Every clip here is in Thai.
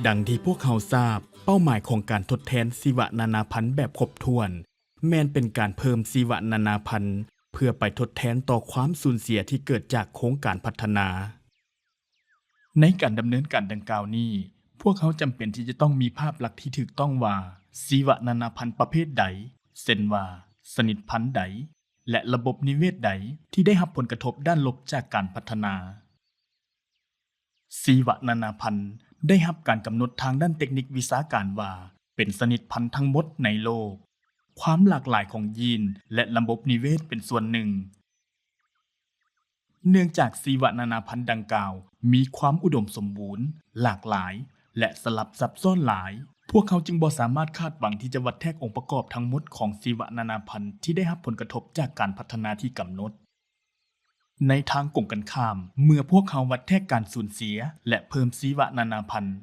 ดังที่พวกเขาทราบเป้าหมายของการทดแทนชีวนานาพันธุ์แบบครบถ้วนแม้นเป็นการเพิ่มชีวนานาพันธุ์เพื่อไปทดแทนต่อความสูญเสียที่เกิดจากโครงการพัฒนาในการดำเนินการดังกล่าวนี้พวกเขาจำเป็นที่จะต้องมีภาพลักษณ์ที่ถูกต้องว่าชีวนานาพันธุ์ประเภทใดเช่นว่าชนิดพันธุ์ใดและระบบนิเวศใดที่ได้รับผลกระทบด้านลบจากการพัฒนาชีวนานาพันธุ์ได้รับการกำหนดทางด้านเทคนิควิชาการว่าเป็นชนิดพันธุ์ทั้งหมดในโลกความหลากหลายของยีนและระบบนิเวศเป็นส่วนหนึ่งเนื่องจากชีวนานาพันธุ์ดังกล่าวมีความอุดมสมบูรณ์หลากหลายและสลับซับซ้อนหลายพวกเขาจึงบ่สามารถคาดหวังที่จะวัดแทกองค์ประกอบทั้งหมดของชีวนานาพันธุ์ที่ได้รับผลกระทบจากการพัฒนาที่กำหนดในทางกงกันข้ามเมื่อพวกเขาวัดแทกการสูญเสียและเพิ่มชีวนานาพันธุ์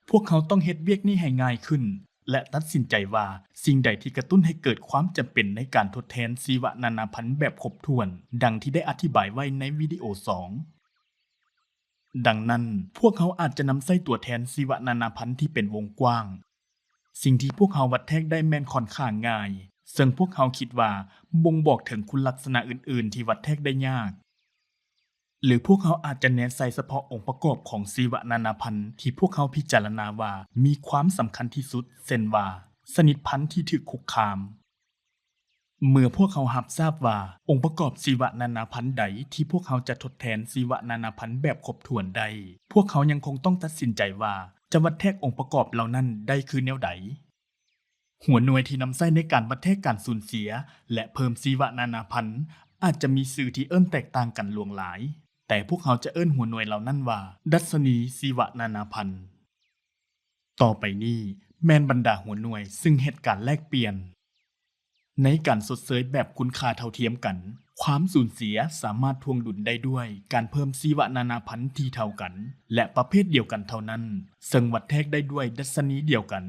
พวกเขาต้องเฮ็ดเวียกนี้ให้ง่ายขึ้นและตัดสินใจว่าสิ่งใดที่กระตุ้นให้เกิดความจำเป็นในการทดแทนชีวนานาพันธุ์แบบครบถ้วนดังที่ได้อธิบายไว้ในวิดีโอ2ดังนั้นพวกเขาอาจจะนำใส่ตัวแทนชีวนานาพันธุ์ที่เป็นวงกว้างสิ่งที่พวกเขาวัดแทกได้แม่นค่อนข้างง่ายซึ่งพวกเขาคิดว่าบ่งบอกถึงคุณลักษณะอื่นๆที่วัดแทกได้ยากหรือพวกเขาอาจจะเน้นใส่เฉพาะองค์ประกอบของชีวนานาพันธุ์ที่พวกเขาพิจารณาว่ามีความสำคัญที่สุดเช่นว่าชนิดพันธุ์ที่ถูกคุกคามเมื่อพวกเขารับทราบว่าองค์ประกอบชีวนานาพันธุ์ใดที่พวกเขาจะทดแทนชีวนานาพันธุ์แบบครบถ้วนได้พวกเขายังคงต้องตัดสินใจว่าจะวัดแทกองค์ประกอบเหล่านั้นได้คือแนวใดหัวหน่วยที่นำใช้ในการวัดแทกการสูญเสียและเพิ่มชีวนานาพันธุ์อาจจะมีชื่อที่แตกต่างกันหลวงหลายแต่พวกเขาจะหัวหน่วยเหล่านั้นว่าดัชนีชีวนานาพันธุ์ต่อไปนี้แม่นบรรดาหัวหน่วยซึ่งเฮ็ดการแลกเปลี่ยนในการสดเสยแบบคุณค่าเท่าเทียมกันความสูญเสียสามารถทวงดุลได้ด้วยการเพิ่มชีวนานาพันธุ์ที่เท่ากันและประเภทเดียวกันเท่านั้นซึ่งวัดแทกได้ด้วยดัชนีเดียวกัน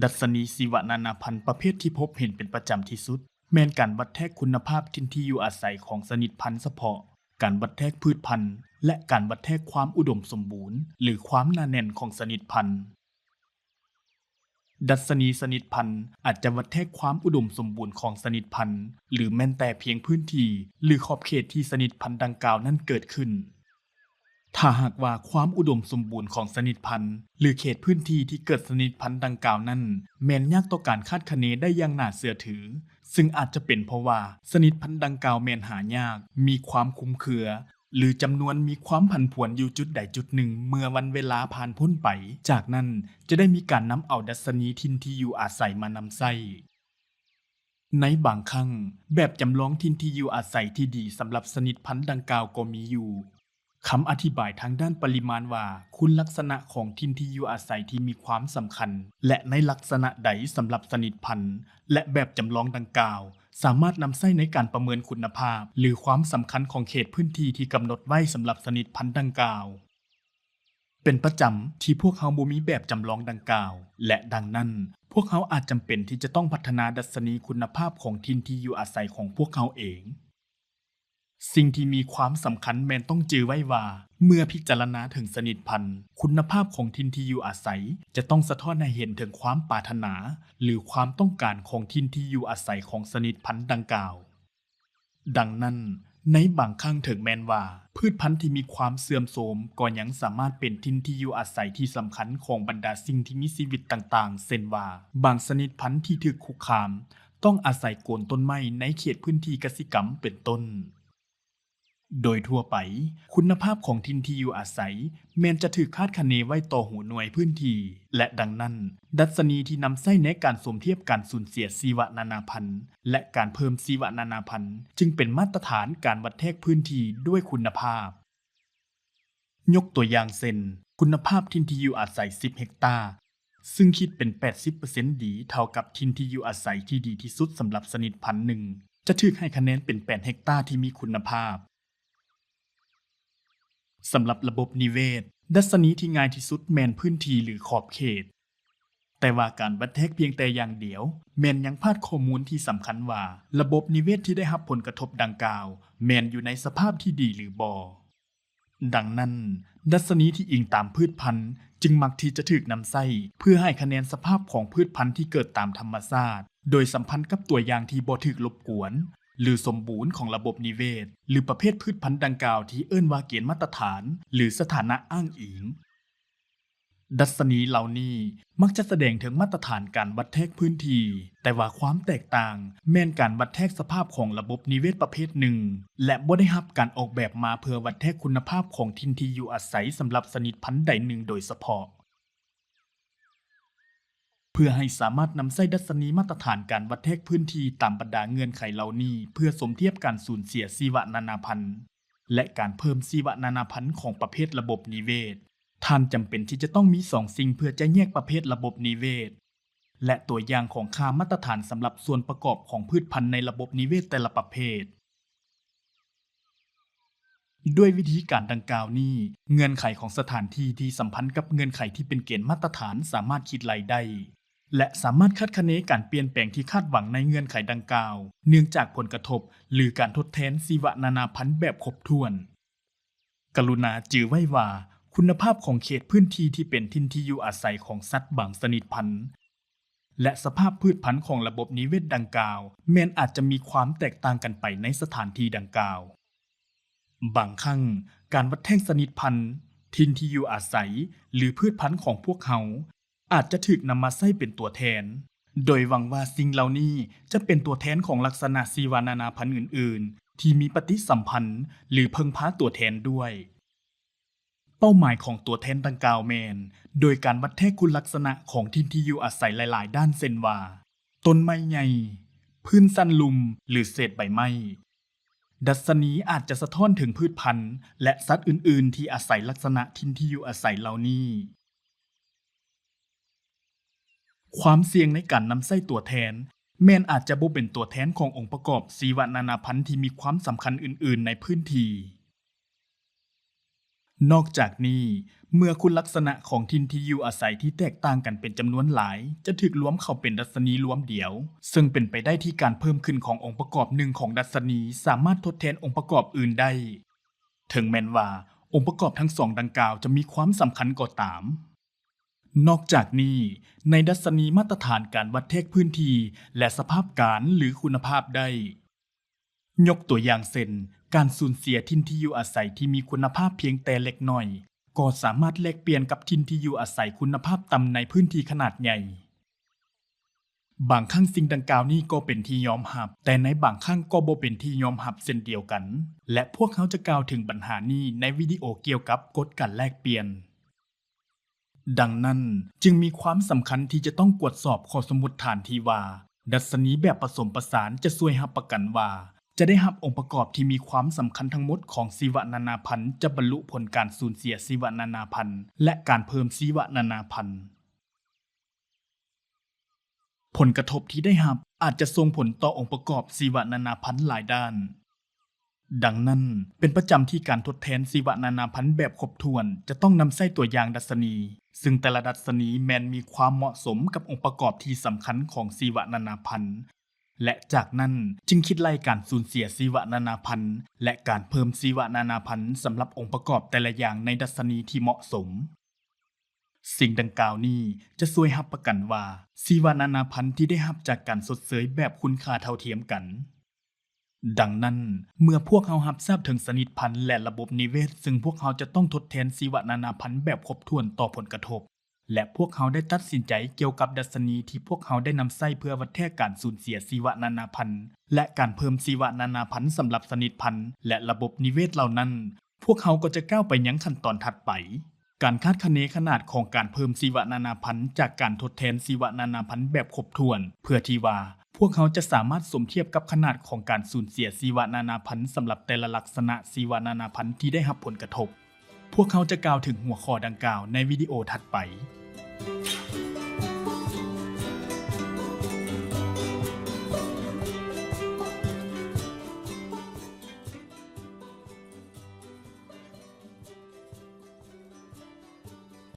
ดัชนีชีวนานาพันธุ์ประเภทที่พบเห็นเป็นประจำที่สุดแม้นการวัดแทกคุณภาพถิ่นที่อยู่อาศัยของชนิดพันธุ์เฉพาะการวัดแทกพืชพันธุ์และการวัดแทกความอุดมสมบูรณ์หรือความหนาแน่นของชนิดพันธุ์ดัชนีชนิดพันธุ์อาจจะวัดแทกความอุดมสมบูรณ์ของชนิดพันธุ์หรือแม้แต่เพียงพื้นที่หรือขอบเขตที่ชนิดพันธุ์ดังกล่าวนั้นเกิดขึ้นถ้าหากว่าความอุดมสมบูรณ์ของชนิดพันธุ์หรือเขตพื้นที่ที่เกิดชนิดพันธุ์ดังกล่าวนั้นแม้นยากต่อการคาดคะเนได้อย่างน่าเชื่อถือซึ่งอาจจะเป็นเพราะว่าชนิดพันธุ์ดังกล่าวแม้นหายากมีความคลุมเครือหรือจำนวนมีความผันผวนอยู่จุดใดจุดหนึ่งเมื่อวันเวลาผ่านพ้นไปจากนั้นจะได้มีการนำเอาดัชนีถิ่นที่อยู่อาศัยมานำใช้ในบางครั้งแบบจำลองถิ่นที่อยู่อาศัยที่ดีสำหรับชนิดพันธุ์ดังกล่าวก็มีอยู่คำอธิบายทางด้านปริมาณว่าคุณลักษณะของถิ่นที่อยู่อาศัยที่มีความสำคัญและในลักษณะใดสำหรับชนิดพันธุ์และแบบจำลองดังกล่าวสามารถนำใช้ในการประเมินคุณภาพหรือความสำคัญของเขตพื้นที่ที่กำหนดไว้สำหรับชนิดพันธุ์ดังกล่าวเป็นประจำที่พวกเขาบ่มีแบบจำลองดังกล่าวและดังนั้นพวกเขาอาจจำเป็นที่จะต้องพัฒนาดัชนีคุณภาพของถิ่นที่อยู่อาศัยของพวกเขาเองสิ่งที่มีความสำคัญแม้นต้องจือไว้ว่าเมื่อพิจารณาถึงชนิดพันธุ์คุณภาพของถิ่นที่อยู่อาศัยจะต้องสะท้อนให้เห็นถึงความปรารถนาหรือความต้องการของถิ่นที่อยู่อาศัยของชนิดพันธุ์ดังกล่าวดังนั้นในบางครั้งถึงแม้นว่าพืชพันธุ์ที่มีความเสื่อมโทรมก็ยังสามารถเป็นถิ่นที่อยู่อาศัยที่สำคัญของบรรดาสิ่งที่มีชีวิตต่างๆเช่นว่าบางชนิดพันธุ์ที่ถูกคุกคามต้องอาศัยโคนต้นไม้ในเขตพื้นที่กสิกรรมเป็นต้นโดยทั่วไปคุณภาพของถิ่นที่อยู่อาศัยแม้นจะถูกคาดคะเนไว้ต่อหัวหน่วยพื้นที่และดังนั้นดัชนีที่นำใช้ในการสมเทียบการสูญเสียชีวนานาพันธุ์และการเพิ่มชีวนานาพันธุ์จึงเป็นมาตรฐานการวัดแทกพื้นที่ด้วยคุณภาพยกตัวอย่างเช่นคุณภาพถิ่นที่อยู่อาศัย10เฮกตาร์ซึ่งคิดเป็น 80% ดีเท่ากับถิ่นที่อยู่อาศัยที่ดีที่สุดสำหรับชนิดพันธุ์หนึ่งจะถูกให้คะแนนเป็น8เฮกตาร์ที่มีคุณภาพสำหรับระบบนิเวศดัชนีที่ง่ายที่สุดแม่นพื้นที่หรือขอบเขตแต่ว่าการวัดแทกเพียงแต่อย่างเดียวแม่นยังพลาดข้อมูลที่สำคัญว่าระบบนิเวศที่ได้รับผลกระทบดังกล่าวแม่นอยู่ในสภาพที่ดีหรือบ่ดังนั้น ดัชนีที่อิงตามพืชพันธุ์จึงมักที่จะถูกนำใช้เพื่อให้คะแนนสภาพของพืชพันธุ์ที่เกิดตามธรรมชาติโดยสัมพันธ์กับตัวอย่างที่บ่ถูกรบกวนหรือสมบูรณ์ของระบบนิเวศหรือประเภทพืชพันธุ์ดังกล่าวที่เอิ้นว่าเกณฑ์มาตรฐานหรือสถานะอ้างอิงดัชนีเหล่านี้มักจะแสดงถึงมาตรฐานการวัดแทกพื้นที่แต่ว่าความแตกต่างแม่นการวัดแทกสภาพของระบบนิเวศประเภทหนึ่งและบ่ได้รับการออกแบบมาเพื่อวัดแทกคุณภาพของถิ่นที่อยู่อาศัยสำหรับชนิดพันธุ์ใดหนึ่งโดยเฉพาะเพื่อให้สามารถนำใช้ดัชนีมาตรฐานการวัดแทกพื้นที่ตามบรรดาเงื่อนไขเหล่านี้เพื่อสมเทียบการสูญเสียชีวนานาพันธุ์และการเพิ่มชีวนานาพันธุ์ของประเภทระบบนิเวศท่านจำเป็นที่จะต้องมี2 สิ่งเพื่อจะแยกประเภทระบบนิเวศและตัวอย่างของค่ามาตรฐานสำหรับส่วนประกอบของพืชพันธุ์ในระบบนิเวศแต่ละประเภทด้วยวิธีการดังกล่าวนี้เงื่อนไขของสถานที่ที่สัมพันธ์กับเงื่อนไขที่เป็นเกณฑ์มาตรฐานสามารถคิดไล่ได้และสามารถคาดคะเนการเปลี่ยนแปลงที่คาดหวังในเงื่อนไขดังกล่าวเนื่องจากผลกระทบหรือการทดแทนชีวนานาพันธุ์แบบครบถ้วนกรุณาจือไว้ว่าคุณภาพของเขตพื้นที่ที่เป็นถิ่นที่อยู่อาศัยของสัตว์บางชนิดพันธุ์และสภาพพืชพันธุ์ของระบบนิเวศดังกล่าวแม้นอาจจะมีความแตกต่างกันไปในสถานที่ดังกล่าวบางครั้งการวัดแท่งชนิดพันธุ์ถิ่นที่อยู่อาศัยหรือพืชพันธุ์ของพวกเขาอาจจะถูกนำมาใช้เป็นตัวแทนโดยหวังว่าสิ่งเหล่านี้จะเป็นตัวแทนของลักษณะชีวนานาพันธุ์อื่นๆที่มีปฏิสัมพันธ์หรือเพิ่งพาตัวแทนด้วยเป้าหมายของตัวแทนดังกล่าวแมนโดยการวัดแทกคุณลักษณะของถิ่นที่อยู่อาศัยหลายๆด้านเช่นว่าต้นไม้ใหญ่พื้นสั้นลุ่มหรือเศษใบไม้ดัชนีอาจจะสะท้อนถึงพืชพันธุ์และสัตว์อื่นๆที่อาศัยลักษณะถิ่นที่อยู่อาศัยเหล่านี้ความเสี่ยงในการนำใช้ตัวแทนแม้นอาจจะบ่เป็นตัวแทนขององค์ประกอบชีวนานาพันธุ์ที่มีความสำคัญอื่นๆในพื้นที่นอกจากนี้เมื่อคุณลักษณะของถิ่นที่อยู่อาศัยที่แตกต่างกันเป็นจำนวนหลายจะถูกรวมเข้าเป็นดัชนีรวมเดียวซึ่งเป็นไปได้ที่การเพิ่มขึ้นขององค์ประกอบหนึ่งของดัชนีสามารถทดแทนองค์ประกอบอื่นได้ถึงแม้นว่าองค์ประกอบทั้ง2ดังกล่าวจะมีความสำคัญก็ตามนอกจากนี้ในดัชนีมาตรฐานการวัดแทกพื้นที่และสภาพการหรือคุณภาพได้ยกตัวอย่างเช่นการสูญเสียถิ่นที่อยู่อาศัยที่มีคุณภาพเพียงแต่เล็กน้อยก็สามารถแลกเปลี่ยนกับถิ่นที่อยู่อาศัยคุณภาพต่ำในพื้นที่ขนาดใหญ่บางครั้งสิ่งดังกล่าวนี้ก็เป็นที่ยอมรับแต่ในบางครั้งก็บ่เป็นที่ยอมรับเช่นเดียวกันและพวกเขาจะกล่าวถึงปัญหานี้ในวิดีโอเกี่ยวกับกฎการแลกเปลี่ยนดังนั้นจึงมีความสำคัญที่จะต้องตรวจสอบข้อสมมุติฐานที่ว่าดัชนีแบบผสมผสานจะช่วยรับประกันว่าจะได้รับองค์ประกอบที่มีความสำคัญทั้งหมดของชีวนานาพันธุ์จะบรรลุผลการสูญเสียชีวนานาพันธุ์และการเพิ่มชีวนานาพันธุ์ผลกระทบที่ได้รับอาจจะส่งผลต่อองค์ประกอบชีวนานาพันธุ์หลายด้านดังนั้นเป็นประจำที่การทดแทนชีวนานาพันธุ์แบบครบถ้วนจะต้องนำใช้ตัวอย่างดัชนีซึ่งแต่ละดัชนีแม้นมีความเหมาะสมกับองค์ประกอบที่สำคัญของชีวนานาพันธุ์และจากนั้นจึงคิดไล่การสูญเสียชีวนานาพันธุ์และการเพิ่มชีวนานาพันธุ์สำหรับองค์ประกอบแต่ละอย่างในดัชนีที่เหมาะสมสิ่งดังกล่าวนี้จะช่วยรับประกันว่าชีวนานาพันธุ์ที่ได้รับจากการชดเชยแบบคุณค่าเท่าเทียมกันดังนั้นเมื่อพวกเขารับทราบถึงชนิดพันธุ์และระบบนิเวศซึ่งพวกเขาจะต้องทดแทนชีวนานาพันธุ์แบบครบถ้วนต่อผลกระทบและพวกเขาได้ตัดสินใจเกี่ยวกับดัชนีที่พวกเขาได้นำใช้เพื่อวัดแทกการสูญเสียชีวนานาพันธุ์และการเพิ่มชีวนานาพันธุ์สำหรับชนิดพันธุ์และระบบนิเวศเหล่านั้นพวกเขาก็จะก้าวไปยังขั้นตอนถัดไปการคาดคะเนขนาดของการเพิ่มชีวนานาพันธุ์จากการทดแทนชีวนานาพันธุ์แบบครบถ้วนเพื่อที่ว่าพวกเขาจะสามารถสมเทียบกับขนาดของการสูญเสียชีวนานาพันธุ์สำหรับแต่ละลักษณะชีวนานาพันธุ์ที่ได้รับผลกระทบพวกเขาจะกล่าวถึงหัวข้อดังกล่าวในวิดีโอถัดไป